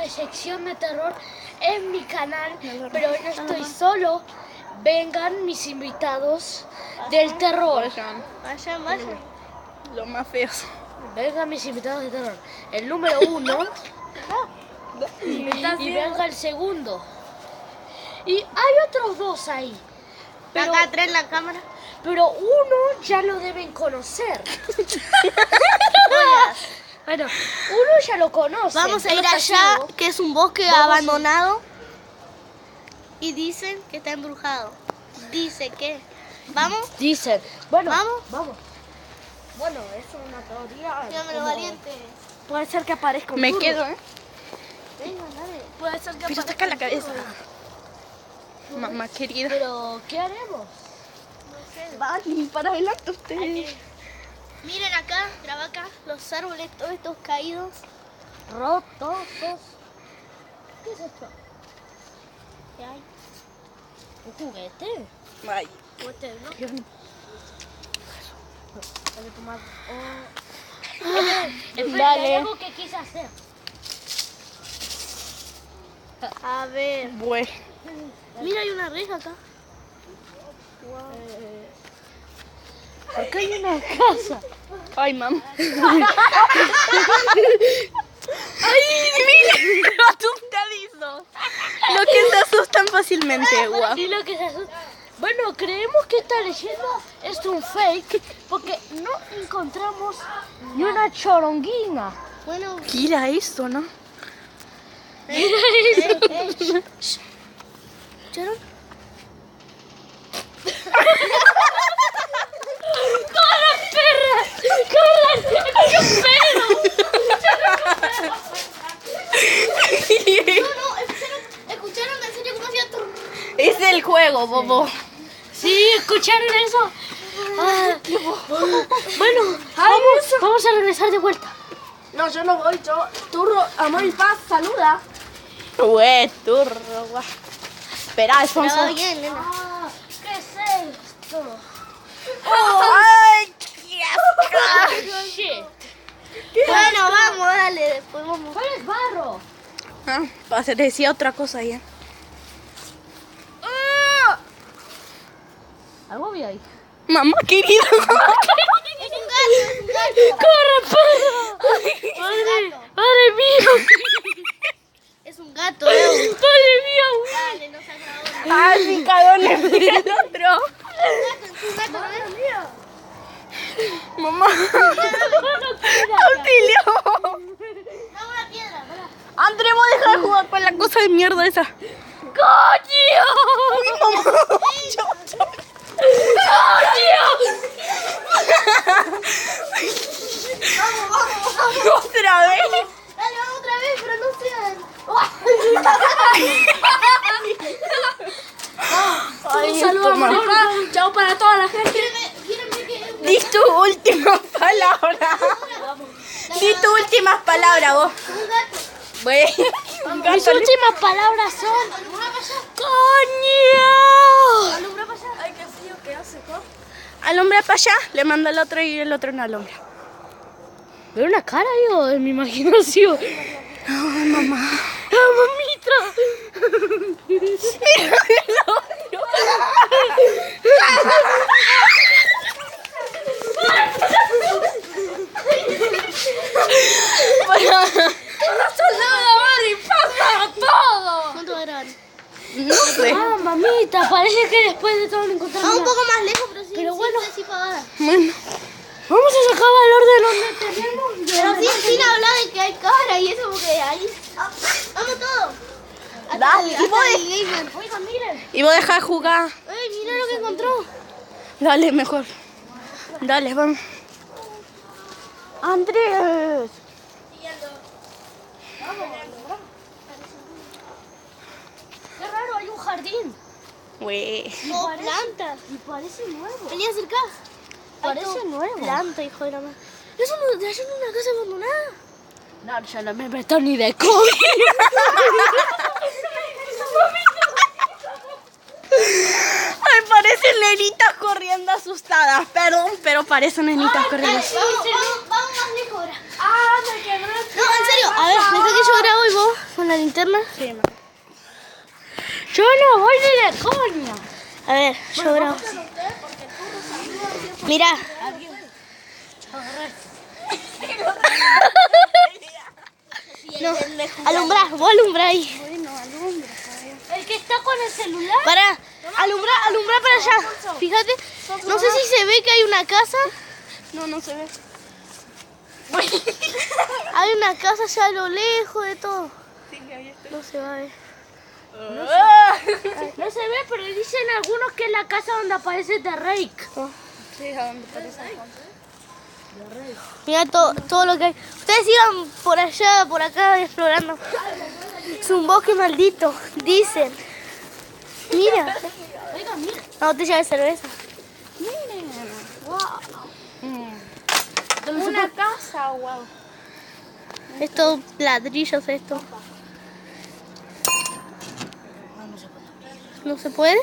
de sección de terror en mi canal, pero hoy no estoy solo. Vengan mis invitados del terror. Vayan. Los más feos. Vengan mis invitados del terror. El número 1 y venga el segundo. Y hay otros dos ahí. Pero, Acá atrás en la cámara. pero uno ya lo deben conocer. Bueno, uno ya lo conoce. Vamos a ir allá, que es un bosque abandonado. Y dicen que está embrujado. Dice que... ¿Vamos? Dicen. Bueno, ¿Vamos? Bueno, eso es una teoría. Llámelo como- valiente. Puede ser que aparezca un Me turno. quedo, Venga, dale. Puede ser que Pero está acá en la cabeza. Mamá querida. Pero, ¿qué haremos? Vale, para adelante ustedes. Miren acá, graba acá, los árboles todos estos caídos. Rotos. ¿Qué es esto? ¿Qué hay? ¿Un juguete? Ay, Juguetes, ¿no? Dale, tomar. Espera, Dale. hay algo que quise hacer. A ver. bueno. Mira, hay una reja acá. Acá hay una casa. Ay, mamá. Ay, mira, asustadizos. Lo que se asustan fácilmente, guau. Y lo que se asusta. Bueno, creemos que esta leyenda es un fake porque no encontramos ni una choronguina. Bueno, ¿Qué era eso, no? ¿escucharon? ¿Escucharon en serio cómo hacía turr? Es el juego, bobo. Sí, ¿escucharon eso? Ah, bueno, vamos a regresar de vuelta. No, yo no voy, yo. Turro, amor y paz, saluda. Turro, guau. Espera, Alfonso. Graba bien, nena. Ah, ¿qué es esto? Ay, qué asco. Shit. Bueno, vamos, dale, después vamos. ¿Cuál es barro? Ah, se decía otra cosa ya. Algo vi ahí. Mamá querida. Es un gato. ¡Corre, perro! ¡Madre mía! Es un gato, ¡Madre mía! Dale, no seas grabado. Ay, mi cagón es el otro. Es un gato, ¿no ves? Mamá. Auxilio. Dame una piedra, ¿verdad? André, voy a dejar de jugar con la cosa de mierda esa. ¡Coño! Mi mamá. Otra vez. Dale, vamos otra vez, pero no sean. Ay, Saludos, esto, amor y mamá. paz. Chao para toda la gente. ¿Quieren ver que Di tu última palabra. Di tu últimas palabras, vos. un gato? Bueno, Mis últimas palabras son... ¿Alumbra para allá? ¡Coño! ¿Alumbra para allá? Ay, qué frío que hace, ¿no? alumbra para allá, le manda al otro y el otro no alumbra. ¿Veo una cara yo en mi imaginación? Ay, mamá. ¡Ah, mamita! ¿Cuánto va a grabar? No sé. ¡Ah, mamita! Parece que después de todo lo encontramos. Ah, un poco más lejos, pero sí. Pero bueno. Sí pagada. Bueno, Vamos a sacar valor de donde tenemos. Pero sin hablar de que hay cara y eso, porque ahí. Vamos todos. dale. Y vos gamer. Oigan, miren. Y vos dejá jugar. Ay, mira lo que encontró. Dale, mejor. Dale, vamos. Andrés. Qué raro, hay un jardín. Güey. O plantas. Y parece nuevo. Vení acerca. Parece nuevo. Planta, hijo de la madre. Eso no es una casa abandonada. No, yo no me meto ni de COVID. Ay, parecen nenitas corriendo asustadas. Perdón, pero parecen nenitas corriendo. Vamos más lejos ahora. Ah, me quebré. No, en serio. A ver, deja que yo grabo y vos con la linterna? Sí, Yo no voy ni de coña. A ver, yo grabo. Mira. No, alumbra, vos alumbra ahí. El que está con el celular. Para, alumbra para allá. Fíjate, no sé si se ve que hay una casa. No, no se ve. Hay una casa allá a lo lejos de todo. No se va a ver. No se ve, pero dicen algunos que es la casa donde aparece The Rake. Sí, ¿a dónde parece? Mira todo lo que hay. Ustedes sigan por allá, por acá explorando. Es un bosque maldito, dicen. Mira, Oiga, mira. una botella de cerveza. Una casa, wow. Estos ladrillos, esto. ¿No se puede?